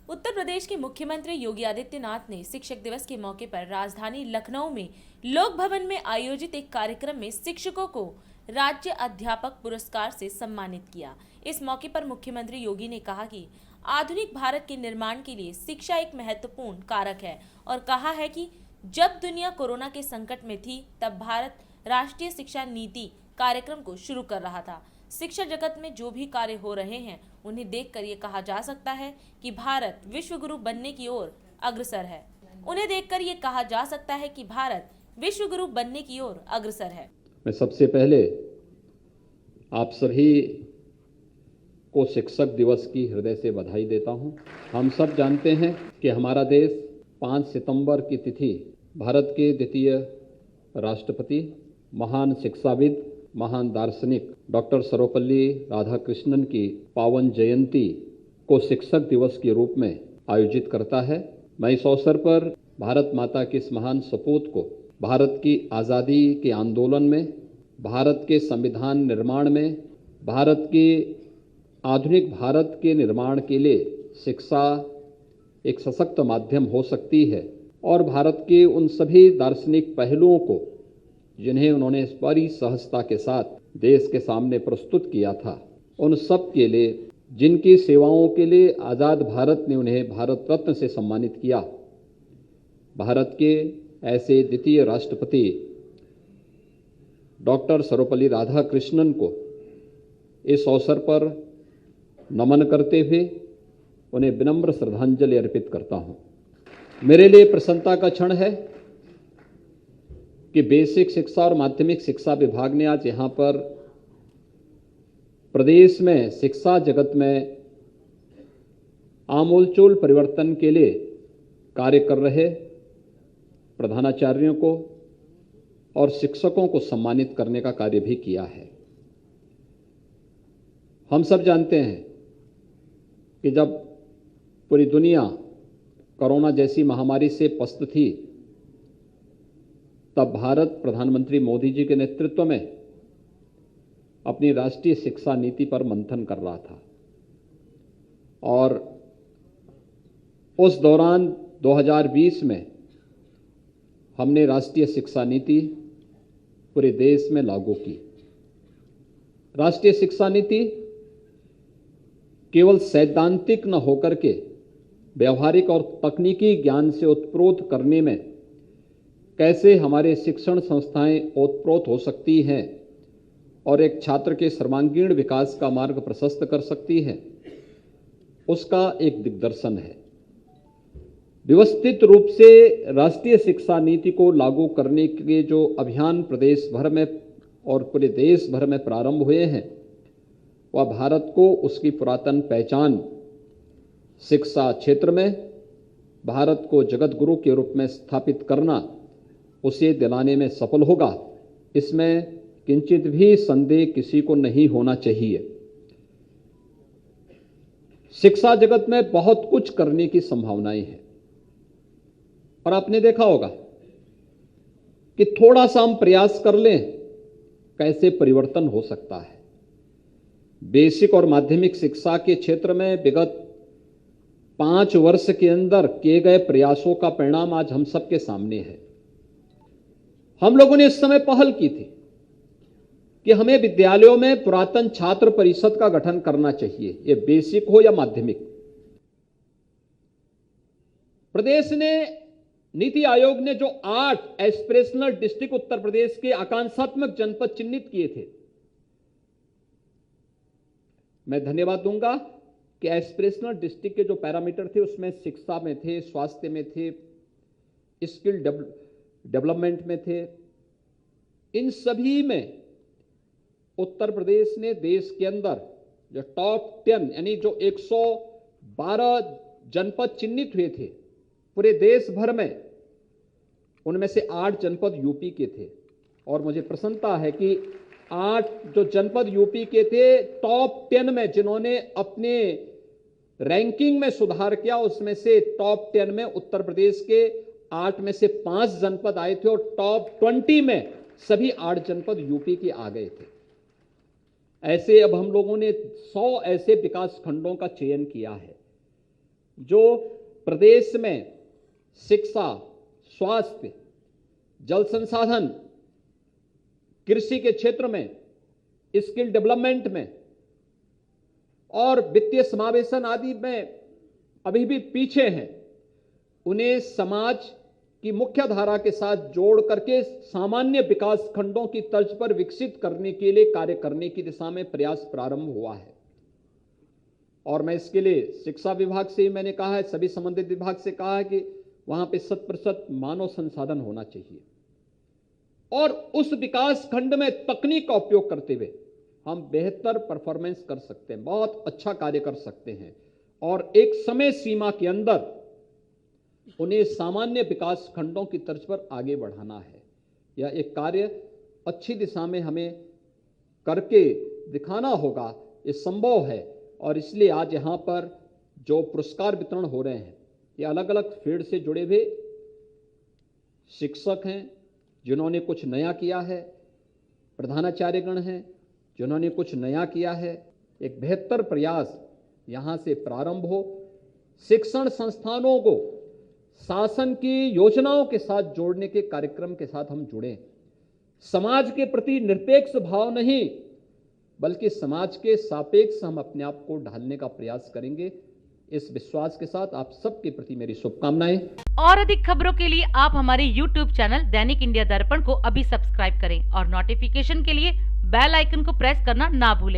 उत्तर प्रदेश के मुख्यमंत्री योगी आदित्यनाथ ने शिक्षक दिवस के मौके पर राजधानी लखनऊ में लोक भवन में आयोजित एक कार्यक्रम में शिक्षकों को राज्य अध्यापक पुरस्कार से सम्मानित किया। इस मौके पर मुख्यमंत्री योगी ने कहा कि आधुनिक भारत के निर्माण के लिए शिक्षा एक महत्वपूर्ण कारक है और कहा है कि जब दुनिया कोरोना के संकट में थी तब भारत राष्ट्रीय शिक्षा नीति कार्यक्रम को शुरू कर रहा था। शिक्षा जगत में जो भी कार्य हो रहे हैं उन्हें देखकर ये कहा जा सकता है कि भारत विश्व गुरु बनने की ओर अग्रसर है। उन्हें देखकर ये कहा जा सकता है कि भारत विश्व गुरु बनने की ओर अग्रसर है। मैं सबसे पहले आप सभी को शिक्षक दिवस की हृदय से बधाई देता हूं। हम सब जानते हैं कि हमारा देश 5 सितंबर की तिथि भारत के द्वितीय राष्ट्रपति, महान शिक्षाविद, महान दार्शनिक डॉक्टर सर्वपल्ली राधाकृष्णन की पावन जयंती को शिक्षक दिवस के रूप में आयोजित करता है। मैं इस अवसर पर भारत माता के इस महान सपूत को भारत की आज़ादी के आंदोलन में, भारत के संविधान निर्माण में, भारत के आधुनिक भारत के निर्माण के लिए शिक्षा एक सशक्त माध्यम हो सकती है और भारत के उन सभी दार्शनिक पहलुओं को जिन्हें उन्होंने बड़ी सहजता के साथ देश के सामने प्रस्तुत किया था, उन सब के लिए, जिनकी सेवाओं के लिए आज़ाद भारत ने उन्हें भारत रत्न से सम्मानित किया, भारत के ऐसे द्वितीय राष्ट्रपति डॉक्टर सर्वपल्ली राधाकृष्णन को इस अवसर पर नमन करते हुए उन्हें विनम्र श्रद्धांजलि अर्पित करता हूं। मेरे लिए प्रसन्नता का क्षण है कि बेसिक शिक्षा और माध्यमिक शिक्षा विभाग ने आज यहां पर प्रदेश में शिक्षा जगत में आमूलचूल परिवर्तन के लिए कार्य कर रहे प्रधानाचार्यों को और शिक्षकों को सम्मानित करने का कार्य भी किया है। हम सब जानते हैं कि जब पूरी दुनिया कोरोना जैसी महामारी से पस्त थी तब भारत प्रधानमंत्री मोदी जी के नेतृत्व में अपनी राष्ट्रीय शिक्षा नीति पर मंथन कर रहा था और उस दौरान 2020 में हमने राष्ट्रीय शिक्षा नीति पूरे देश में लागू की। राष्ट्रीय शिक्षा नीति केवल सैद्धांतिक न होकर के व्यवहारिक और तकनीकी ज्ञान से ओतप्रोत करने में कैसे हमारे शिक्षण संस्थाएं ओतप्रोत हो सकती हैं और एक छात्र के सर्वांगीण विकास का मार्ग प्रशस्त कर सकती है, उसका एक दिग्दर्शन है। व्यवस्थित रूप से राष्ट्रीय शिक्षा नीति को लागू करने के जो अभियान प्रदेश भर में और पूरे देश भर में प्रारंभ हुए हैं, वह भारत को उसकी पुरातन पहचान शिक्षा क्षेत्र में भारत को जगत गुरु के रूप में स्थापित करना, उसे दिलाने में सफल होगा। इसमें किंचित भी संदेह किसी को नहीं होना चाहिए। शिक्षा जगत में बहुत कुछ करने की संभावनाएं हैं और आपने देखा होगा कि थोड़ा सा हम प्रयास कर लें कैसे परिवर्तन हो सकता है। बेसिक और माध्यमिक शिक्षा के क्षेत्र में विगत 5 वर्ष के अंदर किए गए प्रयासों का परिणाम आज हम सबके सामने है। हम लोगों ने इस समय पहल की थी कि हमें विद्यालयों में पुरातन छात्र परिषद का गठन करना चाहिए, ये बेसिक हो या माध्यमिक। प्रदेश ने, नीति आयोग ने जो 8 एस्पिरेशनल डिस्ट्रिक्ट उत्तर प्रदेश के आकांक्षात्मक जनपद चिन्हित किए थे, मैं धन्यवाद दूंगा कि एस्पिरेशनल डिस्ट्रिक्ट के जो पैरामीटर थे उसमें शिक्षा में थे, स्वास्थ्य में थे, स्किल डेवलपमेंट में थे। इन सभी में उत्तर प्रदेश ने देश के अंदर जो टॉप 10 यानी जो 112 जनपद चिन्हित हुए थे पूरे देश भर में, उनमें से 8 जनपद यूपी के थे और मुझे प्रसन्नता है कि 8 जो जनपद यूपी के थे टॉप 10 में जिन्होंने अपने रैंकिंग में सुधार किया, उसमें से टॉप 10 में उत्तर प्रदेश के 8 में से 5 जनपद आए थे और टॉप 20 में सभी 8 जनपद यूपी के आ गए थे। ऐसे अब हम लोगों ने 100 ऐसे विकास खंडों का चयन किया है जो प्रदेश में शिक्षा, स्वास्थ्य, जल संसाधन, कृषि के क्षेत्र में, स्किल डेवलपमेंट में और वित्तीय समावेशन आदि में अभी भी पीछे हैं, उन्हें समाज की मुख्य धारा के साथ जोड़ करके सामान्य विकास खंडों की तर्ज पर विकसित करने के लिए कार्य करने की दिशा में प्रयास प्रारंभ हुआ है। और मैं इसके लिए शिक्षा विभाग से मैंने कहा है, सभी संबंधित विभाग से कहा है कि वहां पे 100% मानव संसाधन होना चाहिए और उस विकास खंड में तकनीक का उपयोग करते हुए हम बेहतर परफॉर्मेंस कर सकते हैं, बहुत अच्छा कार्य कर सकते हैं और एक समय सीमा के अंदर उन्हें सामान्य विकास खंडों की तर्ज पर आगे बढ़ाना है। यह एक कार्य अच्छी दिशा में हमें करके दिखाना होगा, ये संभव है। और इसलिए आज यहाँ पर जो पुरस्कार वितरण हो रहे हैं, ये अलग अलग फील्ड से जुड़े हुए शिक्षक हैं जिन्होंने कुछ नया किया है, प्रधानाचार्यगण हैं जिन्होंने कुछ नया किया है। एक बेहतर प्रयास यहाँ से प्रारंभ हो, शिक्षण संस्थानों को शासन की योजनाओं के साथ जोड़ने के कार्यक्रम के साथ हम जुड़ें। समाज के प्रति निरपेक्ष भाव नहीं बल्कि समाज के सापेक्ष हम अपने आप को ढालने का प्रयास करेंगे। इस विश्वास के साथ आप सबके प्रति मेरी शुभकामनाएं। और अधिक खबरों के लिए आप हमारे YouTube चैनल दैनिक इंडिया दर्पण को अभी सब्सक्राइब करें और नोटिफिकेशन के लिए बेल आइकन को प्रेस करना ना भूलें।